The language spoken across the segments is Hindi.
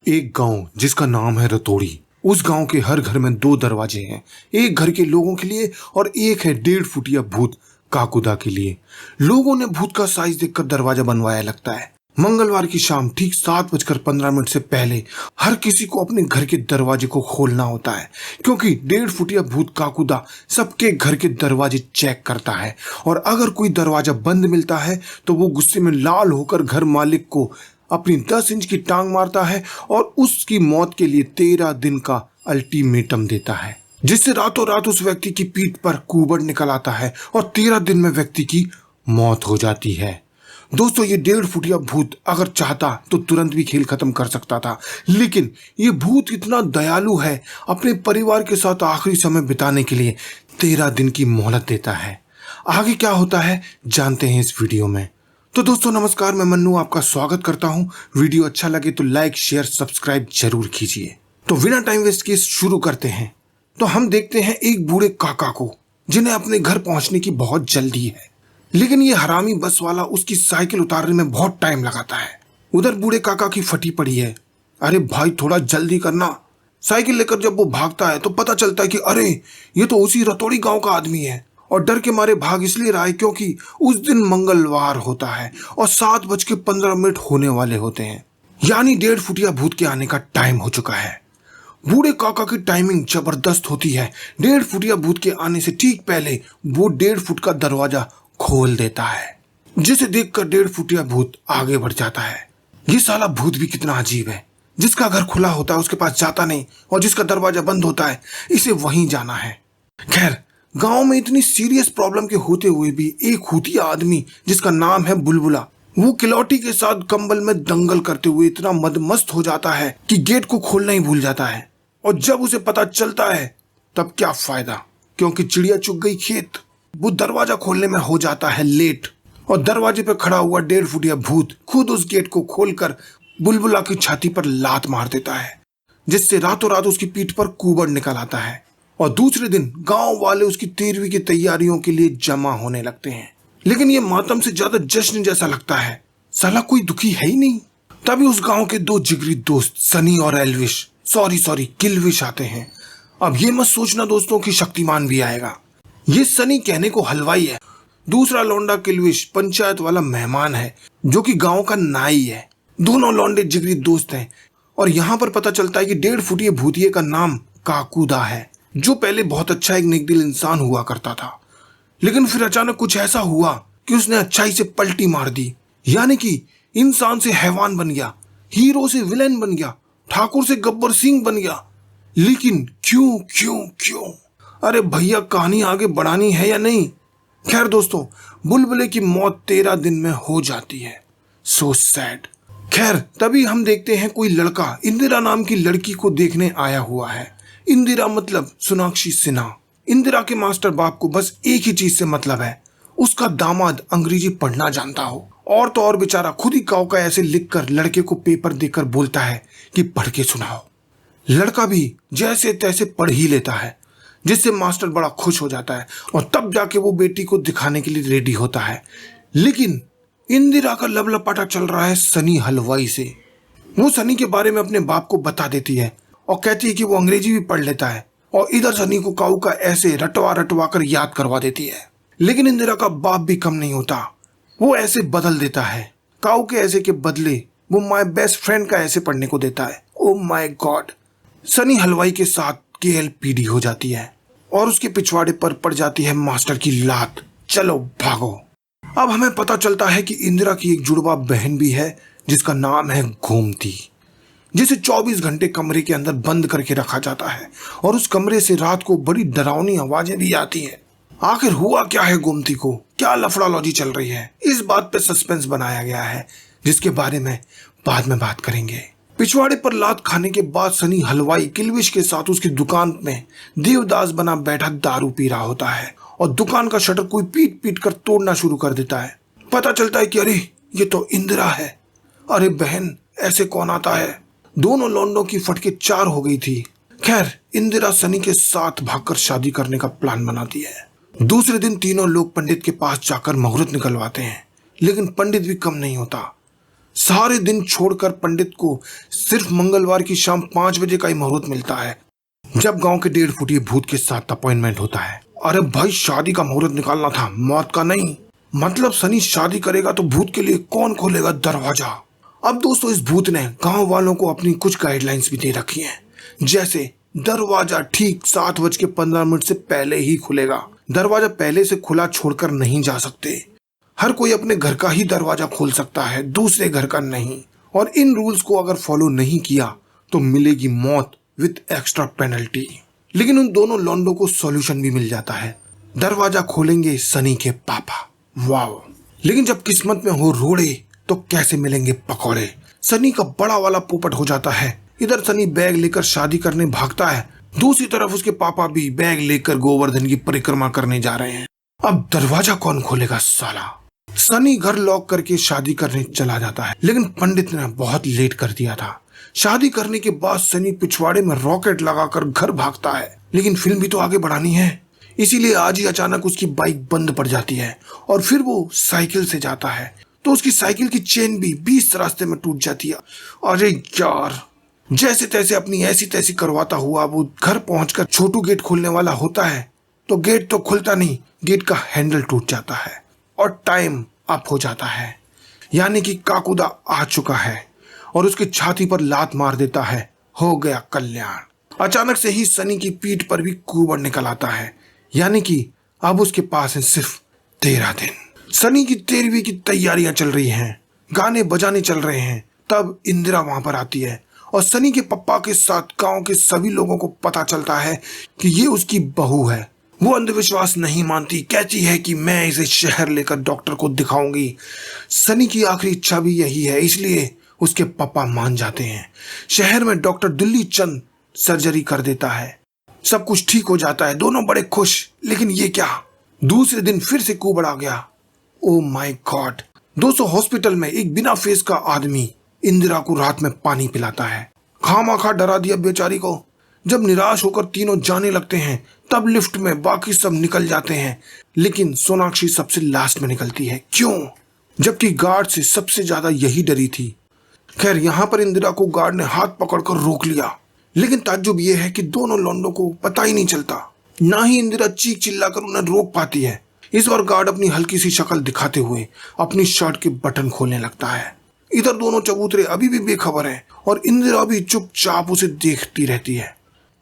एक गांव जिसका नाम है रतोड़ी। उस गांव के हर घर में दो दरवाजे हैं, एक घर के लोगों के लिए और एक है 1.5 फुटिया भूत काकुदा के लिए। लोगों ने भूत का साइज देखकर दरवाजा बनवाया लगता है। मंगलवार की शाम ठीक 7:15 से पहले हर किसी को अपने घर के दरवाजे को खोलना होता है, क्योंकि 1.5 फुटिया भूत काकुदा सबके घर के दरवाजे चेक करता है और अगर कोई दरवाजा बंद मिलता है तो वो गुस्से में लाल होकर घर मालिक को अपनी 10 इंच की टांग मारता है और उसकी मौत के लिए 13 दिन का अल्टीमेटम देता है, जिससे रातों रात उस व्यक्ति की पीठ पर कुबड़ निकल आता है और 13 दिन में व्यक्ति की मौत हो जाती है। दोस्तों, ये 1.5 फुटिया भूत अगर चाहता तो तुरंत भी खेल खत्म कर सकता था, लेकिन ये भूत इतना दयालु है, अपने परिवार के साथ आखिरी समय बिताने के लिए 13 दिन की मोहलत देता है। आगे क्या होता है जानते हैं इस वीडियो में। तो दोस्तों नमस्कार, मैं मन्नू आपका स्वागत करता हूं। वीडियो अच्छा लगे तो लाइक शेयर सब्सक्राइब जरूर कीजिए। तो बिना टाइम वेस्ट किए शुरू करते हैं। तो हम देखते हैं एक बूढ़े काका को, जिन्हें अपने घर पहुंचने की बहुत जल्दी है, लेकिन ये हरामी बस वाला उसकी साइकिल उतारने में बहुत टाइम लगाता है। उधर बूढ़े काका की फटी पड़ी है। अरे भाई थोड़ा जल्दी करना। साइकिल लेकर जब वो भागता है तो पता चलता है कि अरे ये तो उसी रतोड़ी गांव का आदमी है, और डर के मारे भाग इसलिए रहा है क्योंकि उस दिन मंगलवार होता है और 7:15 होने वाले होते हैं, यानी 1.5 फुटिया भूत के आने का टाइम हो चुका है। बूढ़े काका की टाइमिंग जबरदस्त होती है। 1.5 फुटिया भूत के आने से ठीक पहले वो 1.5 फुट का दरवाजा खोल देता है, जिसे देखकर 1.5 फुटिया भूत आगे बढ़ जाता है। ये साला भूत भी कितना अजीब है, जिसका घर खुला होता है उसके पास जाता नहीं और जिसका दरवाजा बंद होता है इसे वहीं जाना है। खैर, गांव में इतनी सीरियस प्रॉब्लम के होते हुए भी एक खूतिया आदमी जिसका नाम है बुलबुला, वो किलौटी के साथ कंबल में दंगल करते हुए इतना मदमस्त हो जाता है कि गेट को खोलना ही भूल जाता है। और जब उसे पता चलता है तब क्या फायदा, क्योंकि चिड़िया चुग गई खेत। वो दरवाजा खोलने में हो जाता है लेट और दरवाजे पे खड़ा हुआ 1.5 फुटिया भूत खुद उस गेट को खोलकर बुलबुला की छाती पर लात मार देता है, जिससे रातों रात उसकी पीठ पर कुबड़ निकल आता है। और दूसरे दिन गांव वाले उसकी 13वीं की तैयारियों के लिए जमा होने लगते हैं, लेकिन ये मातम से ज्यादा जश्न जैसा लगता है। साला कोई दुखी है ही नहीं। तभी उस गांव के दो जिगरी दोस्त सनी और एल्विश सॉरी किल्विश आते हैं। अब ये मत सोचना दोस्तों कि शक्तिमान भी आएगा। ये सनी कहने को हलवाई है, दूसरा लौंडा किल्विश पंचायत वाला मेहमान है जो कि गांव का नाई है। दोनों लौंडे जिगरी दोस्त हैं और यहाँ पर पता चलता है कि 1.5 फुटिये भूतिये का नाम काकुदा है, जो पहले बहुत अच्छा एक नेकदिल इंसान हुआ करता था, लेकिन फिर अचानक कुछ ऐसा हुआ कि उसने अच्छाई से पलटी मार दी, यानी कि इंसान से हैवान बन गया, हीरो से विलेन बन गया, ठाकुर से गब्बर सिंह बन गया। लेकिन क्यों क्यों क्यों? अरे भैया, कहानी आगे बढ़ानी है या नहीं? खैर दोस्तों, बुलबुले की मौत 13 दिन में हो जाती है। So sad. खैर, तभी हम देखते हैं कोई लड़का इंदिरा नाम की लड़की को देखने आया हुआ है। इंदिरा मतलब सोनाक्षी सिन्हा। इंदिरा के मास्टर बाप को बस एक ही चीज से मतलब है, उसका दामाद अंग्रेजी पढ़ना जानता हो। और तो और बेचारा खुद ही काव का ऐसे लिखकर लड़के को पेपर देकर बोलता है कि पढ़ के सुनाओ। लड़का भी जैसे तैसे पढ़ ही लेता है, जिससे मास्टर बड़ा खुश हो जाता है और तब जाके वो बेटी को दिखाने के लिए रेडी होता है। लेकिन इंदिरा का लपलपाटा चल रहा है सनी हलवाई से। वो सनी के बारे में अपने बाप को बता देती है और कहती है कि वो अंग्रेजी भी पढ़ लेता है, और इधर सनी को काऊ का ऐसे रटवा रटवा कर याद करवा देती है। लेकिन इंदिरा का बाप भी कम नहीं होता, वो ऐसे बदल देता है। काऊ के ऐसे के बदले वो माय बेस्ट फ्रेंड का ऐसे पढ़ने को देता है। Oh my God. सनी हलवाई के साथ KLPD हो जाती है और उसके पिछवाड़े पर पड़ जाती है मास्टर की लात। चलो भागो। अब हमें पता चलता है कि इंदिरा की एक जुड़वा बहन भी है जिसका नाम है गोमती, जिसे 24 घंटे कमरे के अंदर बंद करके रखा जाता है और उस कमरे से रात को बड़ी डरावनी आवाजें भी आती हैं। आखिर हुआ क्या है गोमती को, क्या लफड़ालॉजी चल रही है, इस बात पे सस्पेंस बनाया गया है, जिसके बारे में बाद में बात करेंगे। पिछवाड़े पर लात खाने के बाद सनी हलवाई किल्विश के साथ उसकी दुकान में देवदास बना बैठा दारू पी रहा होता है और दुकान का शटर कोई पीट पीट कर तोड़ना शुरू कर देता है। पता चलता है कि अरे ये तो इंदिरा है। अरे बहन, ऐसे कौन आता है? दोनों लौंडों की फटके 4 हो गई थी। खैर, इंदिरा सनी के साथ भागकर शादी करने का प्लान बनाती है। दूसरे दिन तीनों लोग पंडित के पास जाकर मुहूर्त निकलवाते हैं, लेकिन पंडित भी कम नहीं होता। सारे दिन छोड़कर पंडित को सिर्फ मंगलवार की शाम 5 बजे का ही मुहूर्त मिलता है, जब गांव के 1.5 फुटिए भूत के साथ अपॉइंटमेंट होता है। अरे भाई, शादी का मुहूर्त निकालना था, मौत का नहीं। मतलब सनी शादी करेगा तो भूत के लिए कौन खोलेगा दरवाजा। अब दोस्तों, इस भूत ने गांव वालों को अपनी कुछ गाइडलाइंस भी दे रखी हैं, जैसे दरवाजा ठीक 7:15 से पहले ही खुलेगा। दरवाजा पहले से खुला छोड़कर नहीं जा सकते। हर कोई अपने घर का ही दरवाजा खोल सकता है, दूसरे घर का नहीं। और इन रूल्स को अगर फॉलो नहीं किया तो मिलेगी मौत विद एक्स्ट्रा पेनल्टी। लेकिन उन दोनों लौंडों को सॉल्यूशन भी मिल जाता है। दरवाजा खोलेंगे सनी के पापा। वाओ! लेकिन जब किस्मत में हो रोड़े तो कैसे मिलेंगे पकौड़े। सनी का बड़ा वाला पोपट हो जाता है। इधर सनी बैग लेकर शादी करने भागता है, दूसरी तरफ उसके पापा भी बैग लेकर गोवर्धन की परिक्रमा करने जा रहे हैं। अब दरवाजा कौन खोलेगा साला। सनी घर लॉक करके शादी करने चला जाता है, लेकिन पंडित ने बहुत लेट कर दिया था। शादी करने के बाद सनी पिछवाड़े में रॉकेट लगाकर घर भागता है, लेकिन फिल्म भी तो आगे बढ़ानी है, इसीलिए आज ही अचानक उसकी बाइक बंद पड़ जाती है और फिर वो साइकिल से जाता है तो उसकी साइकिल की चेन भी 20 रास्ते में टूट जाती है। अरे यार, जैसे तैसे अपनी ऐसी तैसी करवाता हुआ वो घर पहुंचकर छोटू गेट खोलने वाला होता है तो गेट तो खुलता नहीं, गेट का हैंडल टूट जाता है और टाइम अप हो जाता है। यानी कि काकुदा आ चुका है और उसकी छाती पर लात मार देता है। हो गया कल्याण। अचानक से ही सनी की पीठ पर भी कुबड़ निकल आता है, यानी कि अब उसके पास है सिर्फ 13 दिन। सनी की 13वीं की तैयारियां चल रही हैं, गाने बजाने चल रहे हैं। तब इंदिरा वहां पर आती है और सनी के पप्पा के साथ गांव के सभी लोगों को पता चलता है कि ये उसकी बहू है। वो अंधविश्वास नहीं मानती, कहती है कि मैं इसे शहर लेकर डॉक्टर को दिखाऊंगी। सनी की आखिरी इच्छा भी यही है, इसलिए उसके पापा मान जाते हैं। शहर में डॉक्टर दिल्ली चंद सर्जरी कर देता है, सब कुछ ठीक हो जाता है, दोनों बड़े खुश। लेकिन ये क्या, दूसरे दिन फिर से कुबड़ आ गया। Oh my God. दोस्तों, हॉस्पिटल में एक बिना फेस का आदमी इंदिरा को रात में पानी पिलाता है। खामाखा डरा दिया बेचारी को। जब निराश होकर तीनों जाने लगते हैं तब लिफ्ट में बाकी सब निकल जाते हैं, लेकिन सोनाक्षी सबसे लास्ट में निकलती है। क्यों? जबकि गार्ड से सबसे ज्यादा यही डरी थी। खैर, यहाँ पर इंदिरा को गार्ड ने हाथ पकड़कर रोक लिया, लेकिन ताज्जुब यह है कि दोनों लौंडों को पता ही नहीं चलता, ना ही इंदिरा चीख चिल्लाकर उन्हें रोक पाती है। इस बार गार्ड अपनी हल्की सी शक्ल दिखाते हुए अपनी शर्ट के बटन खोलने लगता है। इधर दोनों चबूतरे अभी भी बेखबर हैं और इंदिरा भी चुपचाप उसे देखती रहती है।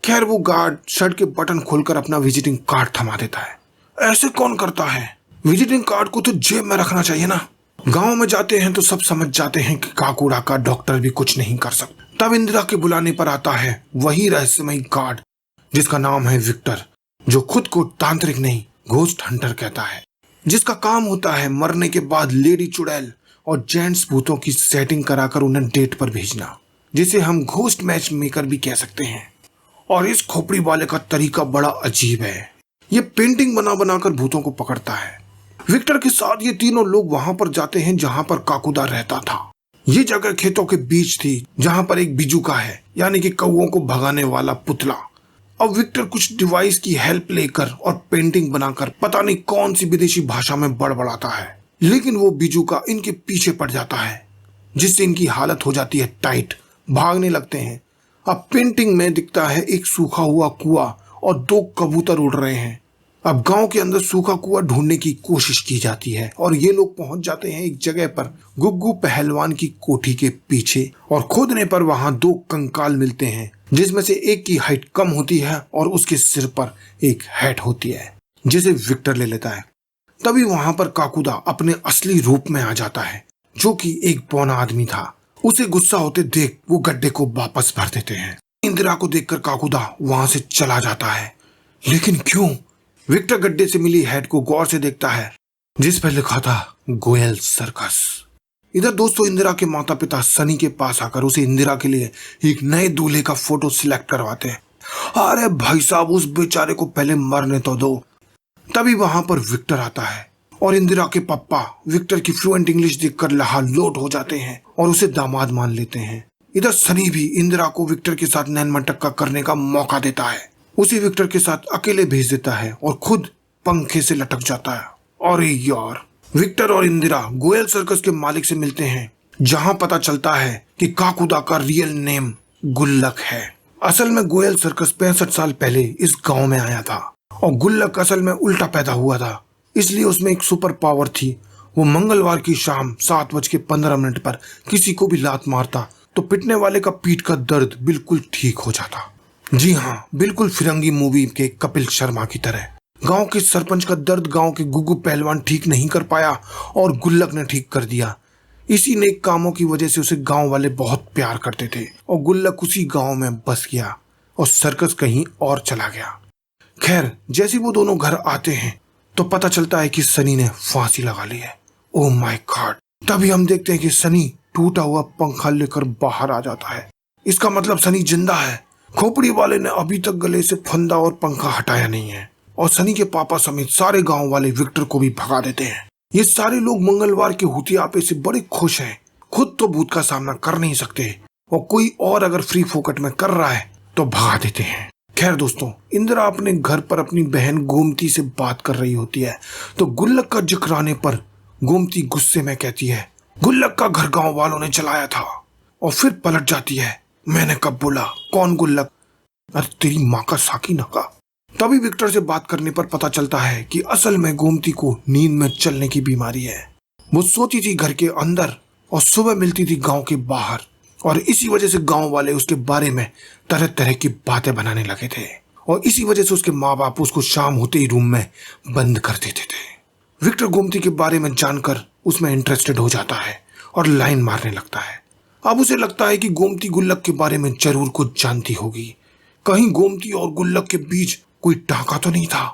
खैर, वो गार्ड शर्ट के बटन खोलकर अपना विजिटिंग कार्ड थमा देता है। ऐसे कौन करता है? विजिटिंग कार्ड को तो जेब में रखना चाहिए ना। गांव में जाते हैं तो सब समझ जाते हैं कि काकुड़ा का डॉक्टर भी कुछ नहीं कर सकता। तब इंदिरा के बुलाने पर आता है वही रहस्यमयी गार्ड जिसका नाम है विक्टर, जो खुद को तांत्रिक नहीं घोस्ट हंटर कहता है, जिसका काम होता है मरने के बाद लेडी चुड़ैल और जेंट्स भूतों की सेटिंग कराकर उन्हें डेट पर भेजना, जिसे हम घोस्ट मैच मेकर भी कह सकते हैं। और इस खोपड़ी वाले का तरीका बड़ा अजीब है, ये पेंटिंग बना बनाकर भूतों को पकड़ता है। विक्टर के साथ ये तीनों लोग वहां पर जाते हैं जहां पर काकुदा रहता था। ये जगह खेतों के बीच थी जहां पर एक बिजुका है, यानी कि कौओं को भगाने वाला पुतला। अब विक्टर कुछ डिवाइस की हेल्प लेकर और पेंटिंग बनाकर पता नहीं कौन सी विदेशी भाषा में बड़बड़ाता है, लेकिन वो बिजुका इनके पीछे पड़ जाता है, जिससे इनकी हालत हो जाती है टाइट, भागने लगते हैं। अब पेंटिंग में दिखता है एक सूखा हुआ कुआं और 2 कबूतर उड़ रहे हैं। अब गांव के अंदर सूखा कुआं ढूंढने की कोशिश की जाती है और ये लोग पहुंच जाते हैं एक जगह पर गुग्गू पहलवान की कोठी के पीछे, और खोदने पर वहां 2 कंकाल मिलते हैं, जिसमें से एक की हाइट कम होती है और उसके सिर पर एक हैट होती है, जिसे विक्टर ले लेता है। तभी वहां पर काकुदा अपने असली रूप में आ जाता है, जो कि एक बौना आदमी था। उसे गुस्सा होते देख वो गड्ढे को वापस भर देते हैं। इंदिरा को देखकर काकुदा वहां से चला जाता है, लेकिन क्यों? विक्टर गड्ढे से मिली हैट को गौर से देखता है, जिस पर लिखा था गोयल सर्कस। इधर दोस्तों, इंदिरा के माता पिता सनी के पास आकर उसे इंदिरा के लिए एक नए दूल्हे का फोटो सिलेक्ट करवाते हैं। अरे भाई साहब, उस बेचारे को पहले मरने तो दो। तभी वहां पर विक्टर आता है और इंदिरा के पापा विक्टर की फ्लुएंट इंग्लिश देखकर लहालोट हो जाते हैं और उसे दामाद मान लेते हैं। इधर सनी भी इंदिरा को विक्टर के साथ नैन मटक्का करने का मौका देता है, उसे विक्टर के साथ अकेले भेज देता है और खुद पंखे से लटक जाता है। और यार, विक्टर और इंदिरा गोयल सर्कस के मालिक से मिलते हैं जहां पता चलता है कि काकुदा का रियल नेम गुल्लक है। असल में गोयल सर्कस 65 साल पहले इस गांव में आया था और गुल्लक असल में उल्टा पैदा हुआ था, इसलिए उसमें एक सुपर पावर थी। वो मंगलवार की शाम 7:15 पर किसी को भी लात मारता तो पिटने वाले का पीठ का दर्द बिल्कुल ठीक हो जाता। जी हाँ, बिल्कुल फिरंगी मूवी के कपिल शर्मा की तरह। गांव के सरपंच का दर्द गांव के गुग्गू पहलवान ठीक नहीं कर पाया और गुल्लक ने ठीक कर दिया। इसी नेक कामों की वजह से उसे गांव वाले बहुत प्यार करते थे और गुल्लक उसी गांव में बस गया और सर्कस कहीं और चला गया। खैर, जैसे वो दोनों घर आते हैं तो पता चलता है कि सनी ने फांसी लगा ली है। Oh my God! तभी हम देखते हैं कि सनी टूटा हुआ पंखा लेकर बाहर आ जाता है। इसका मतलब सनी जिंदा है। खोपड़ी वाले ने अभी तक गले से फंदा और पंखा हटाया नहीं है और सनी के पापा समेत सारे गांव वाले विक्टर को भी भगा देते हैं। ये सारे लोग मंगलवार के हुतियापे से बड़े खुश हैं। खुद तो भूत का सामना कर नहीं सकते और कोई और अगर फ्री फोकट में कर रहा है तो भगा देते हैं। खैर दोस्तों, इंदिरा अपने घर पर अपनी बहन गोमती से बात कर रही होती है तो गुल्लक का जिक्र आने पर गोमती गुस्से में कहती है, गुल्लक का घर गांव वालों ने चलाया था। और फिर पलट जाती है, मैंने कब बोला? कौन गुल्लक? अरे तेरी माँ का साकी नाका। तभी विक्टर से बात करने पर पता चलता है कि असल में गोमती को नींद में चलने की बीमारी है। वो सोती थी घर के अंदर और सुबह मिलती थी गांव के बाहर और इसी वजह से गांव वाले उसके बारे में तरह तरह की बातें बनाने लगे थे और इसी वजह से उसके माँ बाप उसको शाम होते ही रूम में बंद कर देते थे। विक्टर गोमती के बारे में जानकर उसमें इंटरेस्टेड हो जाता है और लाइन मारने लगता है। अब उसे लगता है कि गोमती गुल्लक के बारे में जरूर कुछ जानती होगी। कहीं गोमती और गुल्लक के बीच कोई टाका तो नहीं था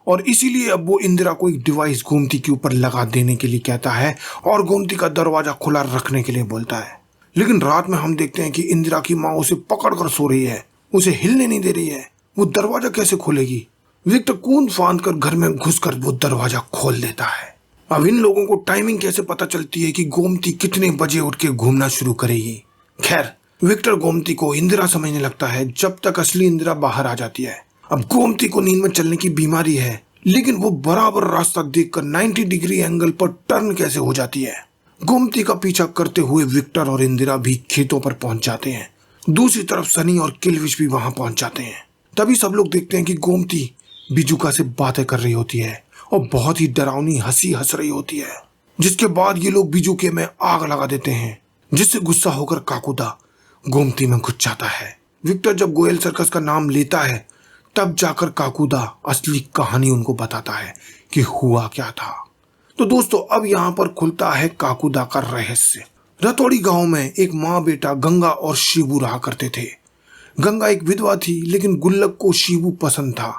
और इसीलिए अब वो इंदिरा को एक डिवाइस गोमती के ऊपर लगा देने के लिए कहता है और गोमती का दरवाजा खुला रखने के लिए बोलता है। लेकिन रात में हम देखते हैं कि इंदिरा की माँ उसे पकड़ कर सो रही है, उसे हिलने नहीं दे रही है। वो दरवाजा कैसे खोलेगी? विक्टर कूद फांद कर घर में घुसकर वो दरवाजा खोल देता है। अब इन लोगों को टाइमिंग कैसे पता चलती है कि गोमती कितने बजे उठ के घूमना शुरू करेगी? खैर, विक्टर गोमती को इंदिरा समझने लगता है जब तक असली इंदिरा बाहर आ जाती है। अब गोमती को नींद में चलने की बीमारी है, लेकिन वो बराबर रास्ता देखकर 90 डिग्री एंगल पर टर्न कैसे हो जाती है। गोमती का पीछा करते हुए विक्टर और इंदिरा भी खेतों पर पहुंच जाते हैं। दूसरी तरफ सनी और किलविश भी वहां पहुंच जाते हैं। तभी सब लोग देखते हैं कि गोमती बिजुका से बातें कर रही होती है और बहुत ही डरावनी हंसी हंस रही होती है। जिसके बाद ये लोग बिजुके में आग लगा देते हैं, जिससे गुस्सा होकर काकुदा गोमती में घुस जाता है। विक्टर जब गोयल सर्कस का नाम लेता है तब जाकर काकुदा असली कहानी उनको बताता है कि हुआ क्या था। तो दोस्तों, अब यहाँ पर खुलता है काकुदा का रहस्य। रतौड़ी गांव में एक माँ बेटा गंगा और शिबू रहा करते थे। गंगा एक विधवा थी, लेकिन गुल्लक को शिबू पसंद था।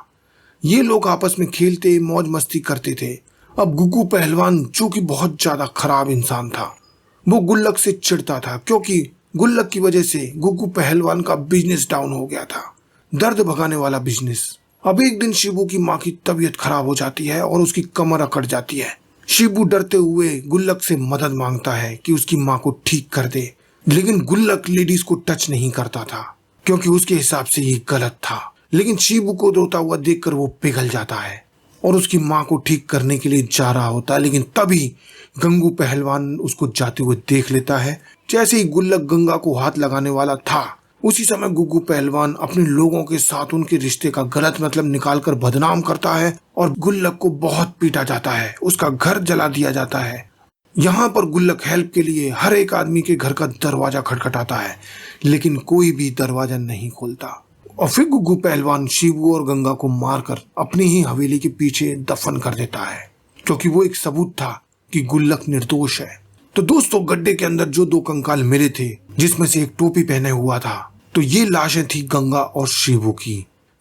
ये लोग आपस में खेलते मौज मस्ती करते थे। अब गुग्गू पहलवान, जो कि बहुत ज्यादा खराब इंसान था, वो गुल्लक से चिढ़ता था क्योंकि गुल्लक की वजह से गुग्गू पहलवान का बिजनेस डाउन हो गया था, दर्द भगाने वाला बिजनेस। अब एक दिन शिबू की माँ की तबीयत खराब हो जाती है और उसकी कमर अकड़ जाती है। शिबू डरते हुए गुल्लक से मदद मांगता है कि उसकी माँ को ठीक कर दे, लेकिन गुल्लक लेडीज को टच नहीं करता था क्योंकि उसके हिसाब से ये गलत था। लेकिन शिबू को रोता हुआ देखकर वो पिघल जाता है और उसकी माँ को ठीक करने के लिए जा रहा होता है, लेकिन तभी गंगू पहलवान उसको जाते हुए देख लेता है। जैसे ही गुल्लक गंगा को हाथ लगाने वाला था, उसी समय गुग्गू पहलवान अपने लोगों के साथ उनके रिश्ते का गलत मतलब निकालकर बदनाम करता है और गुल्लक को बहुत पीटा जाता है, उसका घर जला दिया जाता है। यहाँ पर गुल्लक हेल्प के लिए हर एक आदमी के घर का दरवाजा खटखटाता है, लेकिन कोई भी दरवाजा नहीं खोलता। और फिर गुग्गू पहलवान शिबू और गंगा को मारकर अपनी ही हवेली के पीछे दफन कर देता है, क्योंकि वो एक सबूत था कि गुल्लक निर्दोष है। तो दोस्तों, गड्ढे के अंदर जो दो कंकाल मिले थे, जिसमें से एक टोपी पहने हुआ था, तो ये लाशें थी गंगा और शिबू की।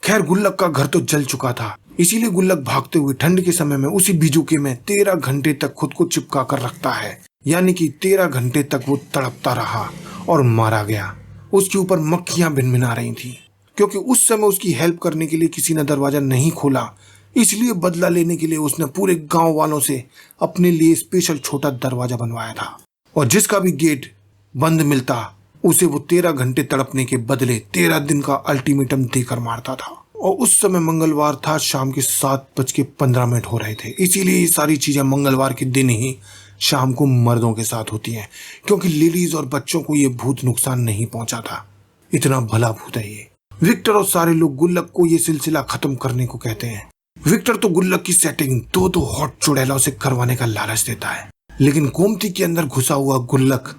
खैर, गुल्लक का घर तो जल चुका था, इसीलिए गुल्लक भागते हुए ठंड के समय में उसी बिजुके में 13 घंटे तक खुद को चिपका कर रखता है, यानी कि 13 घंटे तक वो तड़पता रहा और मारा गया। उसके ऊपर मक्खियां भिनभिना रही थी क्योंकि उस समय उसकी हेल्प करने के लिए किसी ने दरवाजा नहीं खोला, इसलिए बदला लेने के लिए उसने पूरे गांव वालों से अपने लिए स्पेशल छोटा दरवाजा बनवाया था और जिसका भी गेट बंद मिलता उसे वो 13 घंटे तड़पने के बदले 13 दिन का अल्टीमेटम देकर मारता था। और उस समय मंगलवार था, शाम के 7:15 हो रहे थे, इसीलिए ये सारी चीजें मंगलवार के दिन ही शाम को मर्दों के साथ होती हैं, क्योंकि लेडीज और बच्चों को ये भूत नुकसान नहीं पहुंचाता। इतना भला भूत है ये। विक्टर और सारे लोग गुल्लक को ये सिलसिला खत्म करने को कहते हैं। विक्टर तो गुल्लक की सेटिंग दो हॉट चुड़ैलों से करवाने का लालच देता है, लेकिन गोमती के अंदर घुसा हुआ गुल्लक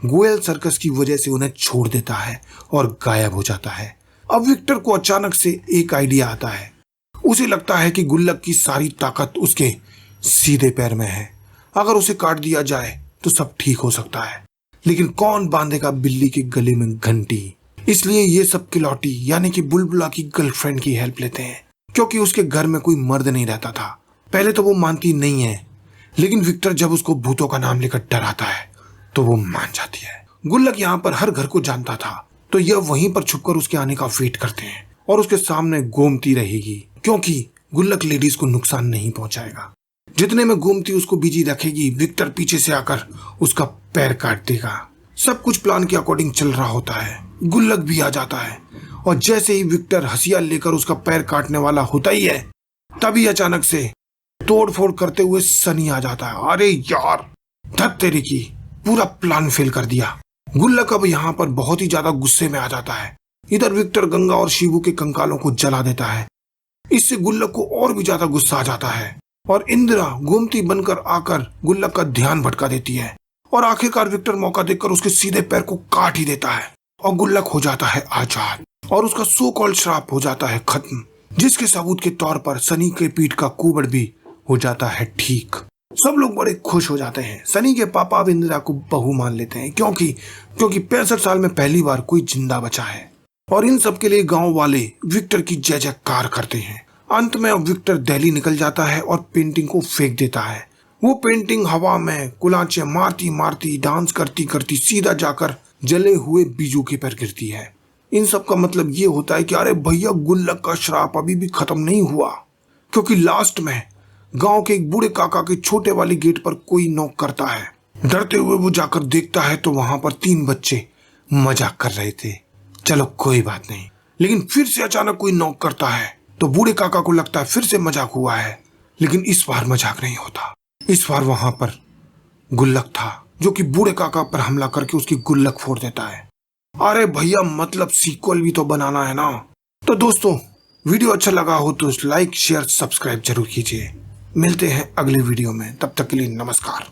गोयल सर्कस की वजह से उन्हें छोड़ देता है और गायब हो जाता है। अब विक्टर को अचानक से एक आइडिया आता है। उसे लगता है कि गुल्लक की सारी ताकत उसके सीधे पैर में है। अगर उसे काट दिया जाए तो सब ठीक हो सकता है, लेकिन कौन बांधेगा बिल्ली के गले में घंटी। इसलिए ये सब किलौटी यानी कि बुलबुला की गर्लफ्रेंड की हेल्प लेते हैं, क्योंकि उसके घर में कोई मर्द नहीं रहता था। पहले तो वो मानती नहीं है, लेकिन विक्टर जब उसको भूतों का नाम लेकर डराता है तो वो मान जाती है। गुल्लक यहाँ पर हर घर को जानता था, तो यह वहीं पर छुपकर उसके आने का वेट करते हैं और उसके सामने गोमती रहेगी, क्योंकि गुल्लक लेडीज को नुकसान नहीं पहुंचाएगा। जितने में गोमती उसको बिजी रखेगी, विक्टर पीछे से आकर उसका पैर काट देगा। सब कुछ प्लान के अकॉर्डिंग चल रहा होता है। गुल्लक भी आ जाता है और जैसे ही विक्टर हसिया लेकर उसका पैर काटने वाला होता ही है, तभी अचानक से तोड़फोड़ करते हुए सनी आ जाता है। अरे यार, धत तेरी की, पूरा प्लान फेल कर दिया। गुल्लक अब यहाँ पर बहुत ही ज्यादा गुस्से में आ जाता है। इधर विक्टर गंगा और शिवू के कंकालों को जला देता है। इससे गुल्लक को और भी ज्यादा गुस्सा आ जाता है और इंदिरा गोमती बनकर आकर गुल्लक का ध्यान भटका देती है और आखिरकार विक्टर मौका देखकर उसके सीधे पैर को काट ही देता है और गुल्लक हो जाता है आजाद और उसका सो कॉल्ड श्राप हो जाता है खत्म, जिसके सबूत के तौर पर सनी के पीठ का कुबड़ भी हो जाता है ठीक। सब लोग बड़े खुश हो जाते हैं। सनी के पापा अब इंदिरा को बहू मान लेते हैं, क्योंकि 65 साल में पहली बार कोई जिंदा बचा है। और इन सब के लिए गांव वाले विक्टर की जय जयकार करते हैं। अंत में अब विक्टर दिल्ली निकल जाता है और पेंटिंग को फेंक देता है। वो पेंटिंग हवा में कुलांचे मारती मारती डांस करती करती सीधा जाकर जले हुए बीजू के पर गिरती है। इन सब का मतलब ये होता है कि अरे भैया, गुल्लक का श्राप अभी भी खत्म नहीं हुआ, क्योंकि लास्ट में गांव के एक बूढ़े काका के छोटे वाली गेट पर कोई नॉक करता है। डरते हुए वो जाकर देखता है तो वहां पर 3 बच्चे मजाक कर रहे थे। चलो कोई बात नहीं, लेकिन फिर से अचानक कोई नॉक करता है तो बूढ़े काका को लगता है फिर से मजाक हुआ है, लेकिन इस बार मजाक नहीं होता। इस बार वहां पर गुल्लक था, जो कि बूढ़े काका पर हमला करके उसकी गुल्लक फोड़ देता है। अरे भैया, मतलब सीक्वल भी तो बनाना है ना। तो दोस्तों, वीडियो अच्छा लगा हो तो लाइक शेयर सब्सक्राइब जरूर कीजिए। मिलते हैं अगले वीडियो में, तब तक के लिए नमस्कार।